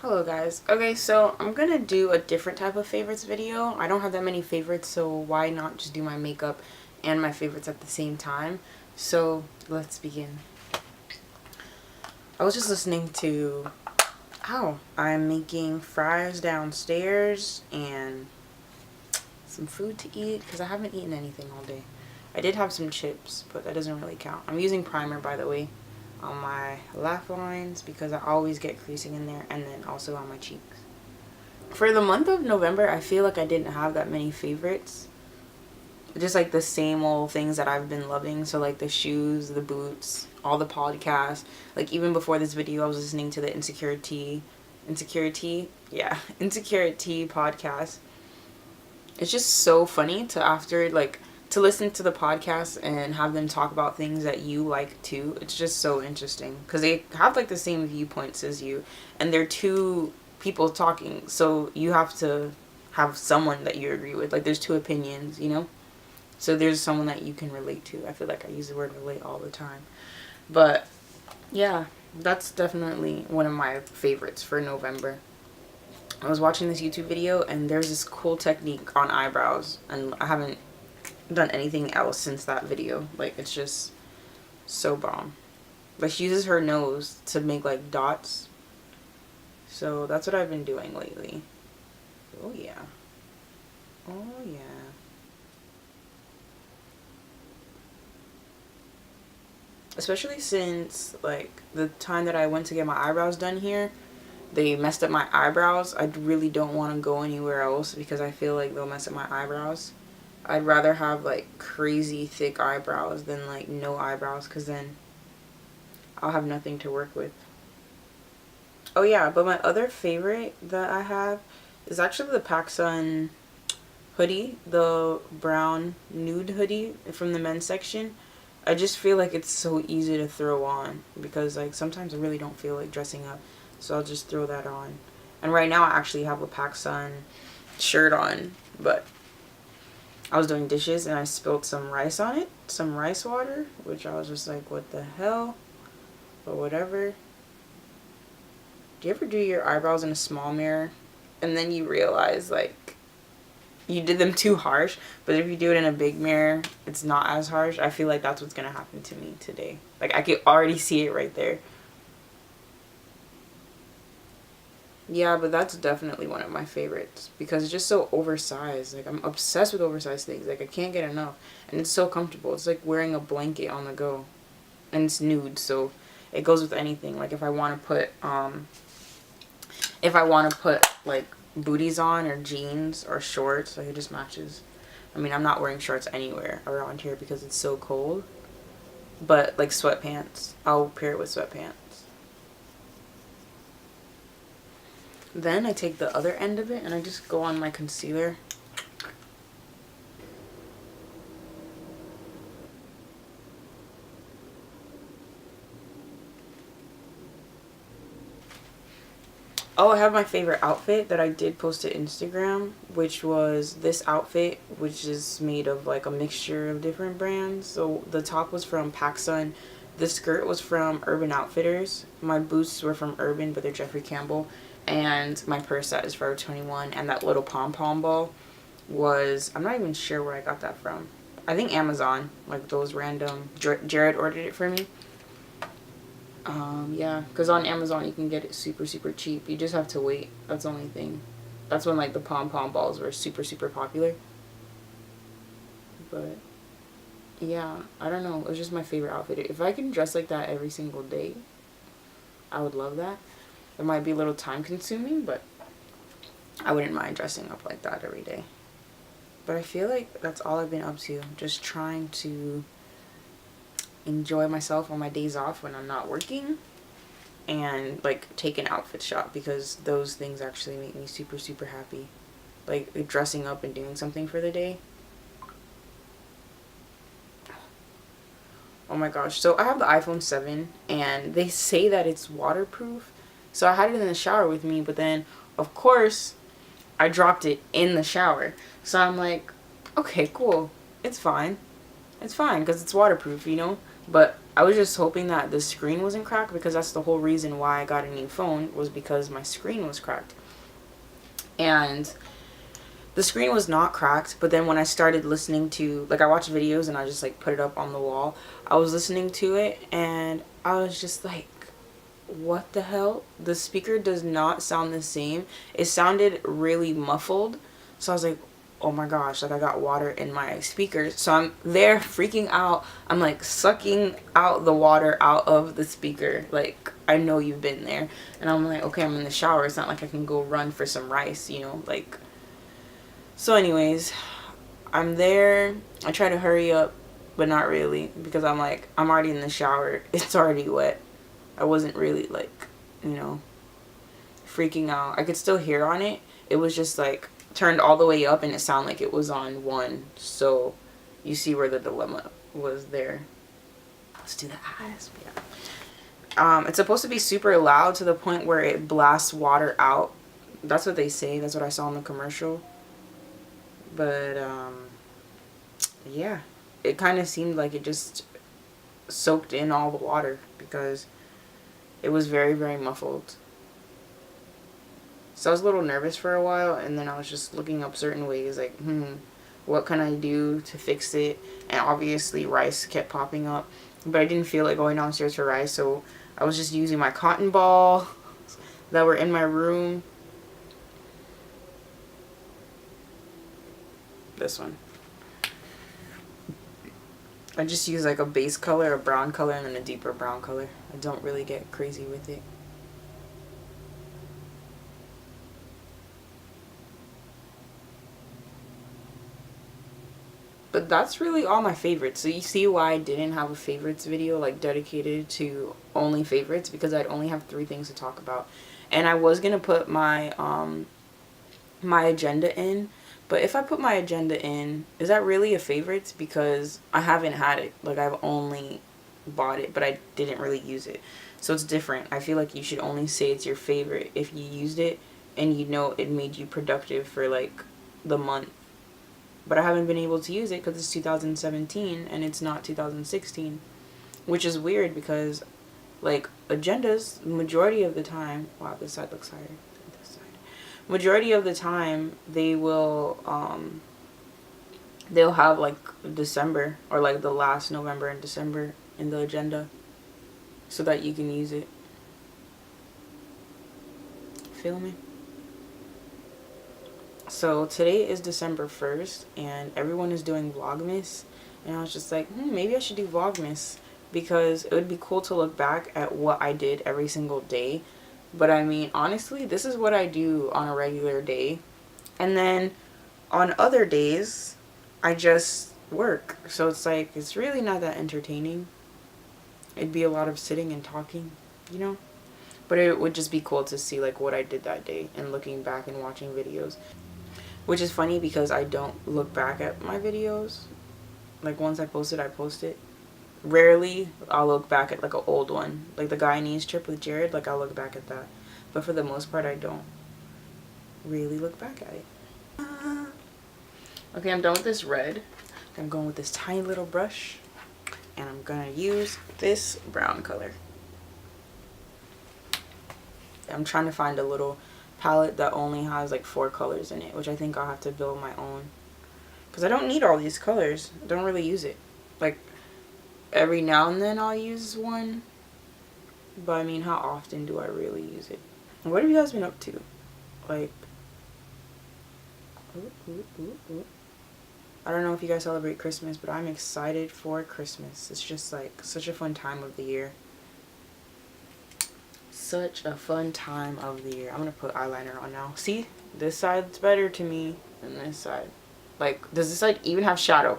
Hello guys. Okay, so I'm gonna do a different type of favorites video. I don't have that many favorites, so why not just do my makeup and my favorites at the same time? So let's begin. I was just listening to I'm making fries downstairs and some food to eat because I haven't eaten anything all day. I did have some chips, but that doesn't really count. I'm using primer, by the way, on my laugh lines because I always get creasing in there, and then also on my cheeks. For the month of November, I feel like I didn't have that many favorites. Just like the same old things that I've been loving. So like the shoes, the boots, all the podcasts. Like even before this video, I was listening to the Insecurity podcast. It's just so funny to listen to the podcast and have them talk about things that you like too. It's just so interesting because they have like the same viewpoints as you, and they're two people talking, so you have to have someone that you agree with. Like there's two opinions, you know, so there's someone that you can relate to. I feel like I use the word relate all the time, but yeah, that's definitely one of my favorites for November. I was watching this YouTube video and there's this cool technique on eyebrows, and I haven't done anything else since that video. Like it's just so bomb. Like she uses her nose to make like dots, so that's what I've been doing lately. Oh yeah, oh yeah. Especially since like the time that I went to get my eyebrows done here, they messed up my eyebrows. I really don't want to go anywhere else because I feel like they'll mess up my eyebrows. I'd rather have like crazy thick eyebrows than like no eyebrows, because then I'll have nothing to work with. Oh yeah, but my other favorite that I have is actually the PacSun hoodie, the brown nude hoodie from the men's section. I just feel like it's so easy to throw on because like sometimes I really don't feel like dressing up, so I'll just throw that on. And right now I actually have a PacSun shirt on, but I was doing dishes and I spilled some rice on it, some rice water, which I was just like, what the hell? But whatever. Do you ever do your eyebrows in a small mirror and then you realize like you did them too harsh, but if you do it in a big mirror, it's not as harsh? I feel like that's what's gonna happen to me today. Like I could already see it right there. Yeah, but that's definitely one of my favorites because it's just so oversized. Like I'm obsessed with oversized things. Like I can't get enough, and it's so comfortable. It's like wearing a blanket on the go, and it's nude, so it goes with anything. Like if I want to put like booties on or jeans or shorts, like it just matches. I mean, I'm not wearing shorts anywhere around here because it's so cold, but like sweatpants, I'll pair it with sweatpants. Then I take the other end of it and I just go on my concealer. Oh, I have my favorite outfit that I did post to Instagram, which was this outfit, which is made of like a mixture of different brands. So the top was from PacSun, the skirt was from Urban Outfitters, my boots were from Urban, but they're Jeffrey Campbell, and my purse set is Forever 21, and that little pom-pom ball was, I'm not even sure where I got that from. I think Amazon, like those random, Jared ordered it for me. Yeah, because on Amazon you can get it super cheap. You just have to wait. That's the only thing. That's when like the pom-pom balls were super popular. But yeah, I don't know. It was just my favorite outfit. If I can dress like that every single day, I would love that. It might be a little time consuming, but I wouldn't mind dressing up like that every day. But I feel like that's all I've been up to. Just trying to enjoy myself on my days off when I'm not working, and like take an outfit shop because those things actually make me super happy. Like dressing up and doing something for the day. Oh my gosh. So I have the iPhone 7 and they say that it's waterproof. So I had it in the shower with me, but then of course I dropped it in the shower. So I'm like, okay, cool. It's fine. It's fine because it's waterproof, you know? But I was just hoping that the screen wasn't cracked, because that's the whole reason why I got a new phone, was because my screen was cracked. And the screen was not cracked, but then when I started listening to, like, I watched videos and I just like put it up on the wall. I was listening to it and I was just like, what the hell? The speaker does not sound the same. It sounded really muffled. So I was like, oh my gosh, like I got water in my speakers. So I'm there freaking out. I'm like sucking out the water out of the speaker. Like, I know you've been there. And I'm like, okay, I'm in the shower. It's not like I can go run for some rice, you know, like. So anyways, I'm there. I try to hurry up, but not really, because I'm like, I'm already in the shower. It's already wet. I wasn't really like, you know, freaking out. I could still hear on it. It was just like turned all the way up and it sounded like it was on 1. So you see where the dilemma was there. Let's do the eyes. Yeah. It's supposed to be super loud to the point where it blasts water out. That's what they say. That's what I saw in the commercial. But yeah, it kind of seemed like it just soaked in all the water, because it was very, very muffled. So I was a little nervous for a while, and then I was just looking up certain ways, like, what can I do to fix it? And obviously rice kept popping up, but I didn't feel like going downstairs for rice, so I was just using my cotton ball that were in my room. This one. I just use like a base color, a brown color, and then a deeper brown color. I don't really get crazy with it. But that's really all my favorites. So you see why I didn't have a favorites video like dedicated to only favorites, because I'd only have 3 things to talk about. And I was gonna put my my agenda in, but if I put my agenda in, is that really a favorites? Because I haven't had it. Like, I've only bought it, but I didn't really use it. So it's different. I feel like you should only say it's your favorite if you used it and you know it made you productive for like the month. But I haven't been able to use it because it's 2017 and it's not 2016, which is weird, because like agendas, majority of the time, wow, this side looks higher. Majority of the time they will they'll have like December, or like the last November and December in the agenda, so that you can use it. Feel me? So today is December 1st and everyone is doing Vlogmas, and I was just like, maybe I should do Vlogmas, because it would be cool to look back at what I did every single day. But I mean, honestly, this is what I do on a regular day. And then on other days, I just work. So it's like, it's really not that entertaining. It'd be a lot of sitting and talking, you know? But it would just be cool to see like what I did that day and looking back and watching videos. Which is funny, because I don't look back at my videos. Like, once I post it, I post it. Rarely I'll look back at like an old one, like the Guyanese trip with Jared. Like, I'll look back at that, but for the most part I don't really look back at it. Okay, I'm done with this red. I'm going with this tiny little brush, and I'm gonna use this brown color. I'm trying to find a little palette that only has like 4 colors in it, which I think I'll have to build my own, because I don't need all these colors. I don't really use it. Like, every now and then I'll use one, but I mean, how often do I really use it? What have you guys been up to? Like, I don't know if you guys celebrate Christmas, but I'm excited for Christmas. It's just like such a fun time of the year. Such a fun time of the year. I'm gonna put eyeliner on now. See, this side's better to me than this side. Like, does this side even have shadow?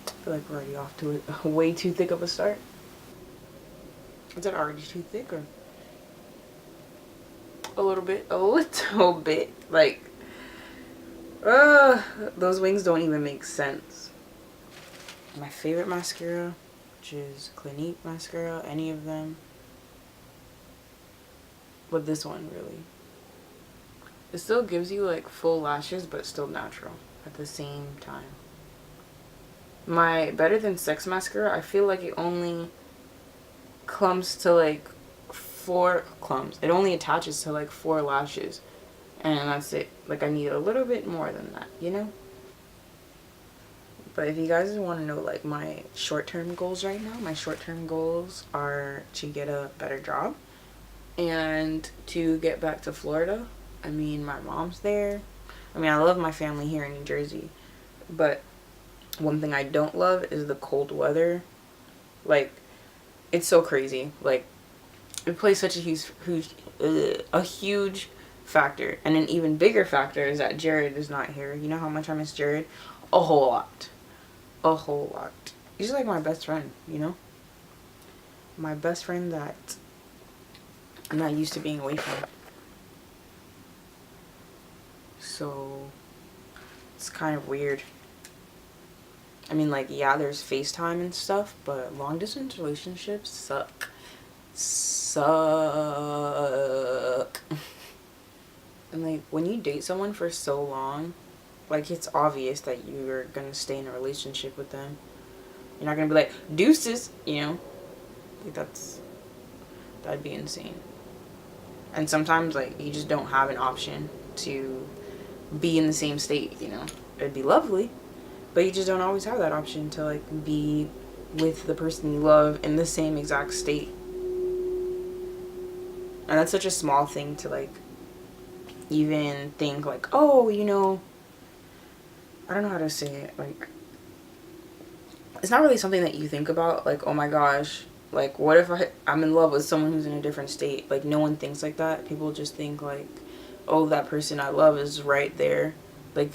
I feel like we're already off to a way too thick of a start. Is that already too thick, or a little bit? A little bit. Like, those wings don't even make sense. My favorite mascara, which is Clinique mascara, any of them, but this one really. It still gives you like full lashes, but it's still natural. at the same time. My Better Than Sex mascara, I feel like it only clumps to like 4 clumps. It only attaches to like 4 lashes. And that's it. Like, I need a little bit more than that, you know? But if you guys want to know like my short-term goals right now, my short-term goals are to get a better job and to get back to Florida. I mean, my mom's there. I mean, I love my family here in New Jersey, but one thing I don't love is the cold weather. Like, it's so crazy. Like, it plays such a huge factor. And an even bigger factor is that Jared is not here. You know how much I miss Jared? A whole lot. A whole lot. He's like my best friend, you know? My best friend that I'm not used to being away from. So, it's kind of weird. I mean, like, yeah, there's FaceTime and stuff, but long distance relationships suck. And like, when you date someone for so long, like, it's obvious that you're gonna stay in a relationship with them. You're not gonna be like, deuces, you know? Like, that'd be insane. And sometimes, like, you just don't have an option to be in the same state, you know? It'd be lovely, but you just don't always have that option to, like, be with the person you love in the same exact state. And that's such a small thing to, like, even think, like, oh, you know, I don't know how to say it. Like, it's not really something that you think about. Like, oh my gosh, like, what if I'm in love with someone who's in a different state? Like, no one thinks like that. People just think, like, oh, that person I love is right there. Like,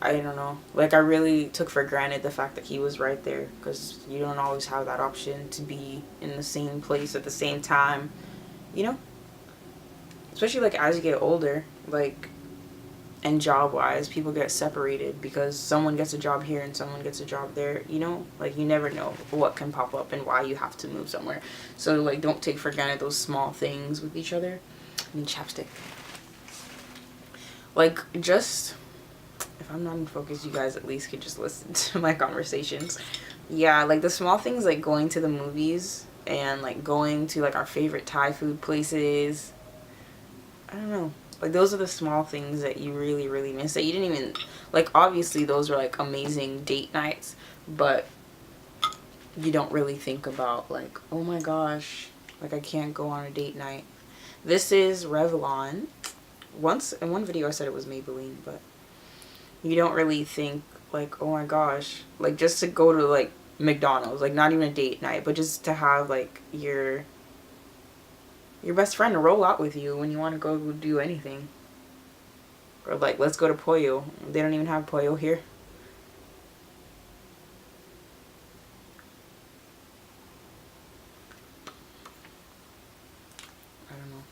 I don't know. Like, I really took for granted the fact that he was right there. Because you don't always have that option to be in the same place at the same time. You know? Especially, like, as you get older. Like, and job-wise, people get separated because someone gets a job here and someone gets a job there, you know? Like, you never know what can pop up and why you have to move somewhere. So, like, don't take for granted those small things with each other. I need chapstick. Like, just, if I'm not in focus, you guys at least could just listen to my conversations. Yeah, like, the small things, like going to the movies and, like, going to, like, our favorite Thai food places. I don't know. Like, those are the small things that you really, really miss. That you didn't even, like, obviously those are, like, amazing date nights. But you don't really think about, like, oh my gosh, like, I can't go on a date night. This is Revlon. Once, in one video I said it was Maybelline, but you don't really think, like, oh my gosh. Like, just to go to, like, McDonald's. Like, not even a date night, but just to have, like, your best friend to roll out with you when you want to go do anything. Or, like, let's go to Pollo. They don't even have Pollo here. I don't know.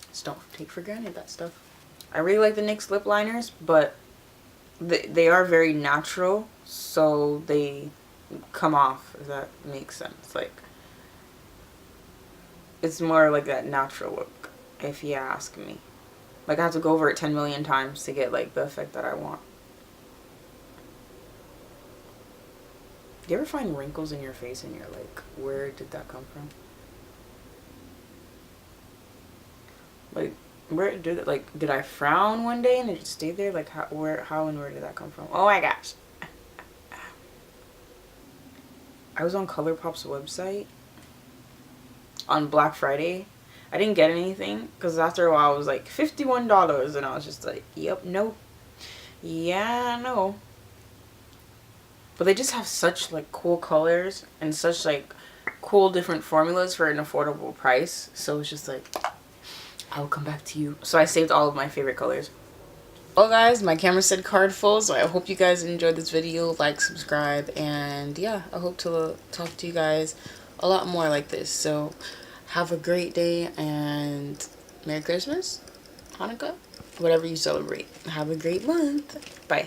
Just don't take for granted that stuff. I really like the NYX lip liners, but they are very natural, so they come off, if that makes sense. Like, it's more like that natural look, if you ask me. Like, I have to go over it 10 million times to get, like, the effect that I want. Do you ever find wrinkles in your face and you're like, where did that come from? Like, where did it, like, did I frown one day and it just stayed there? Like, how and where did that come from? Oh my gosh. I was on ColourPop's website on Black Friday. I didn't get anything because after a while it was like $51 and I was just like, yep, no. Yeah, no. But they just have such, like, cool colors and such, like, cool different formulas for an affordable price. So it's just like, I'll come back to you. So I saved all of my favorite colors. Well, guys, my camera said card full, so I hope you guys enjoyed this video. Like, subscribe, and yeah, I hope to talk to you guys a lot more like this. So have a great day, and Merry Christmas, Hanukkah, whatever you celebrate. Have a great month. Bye.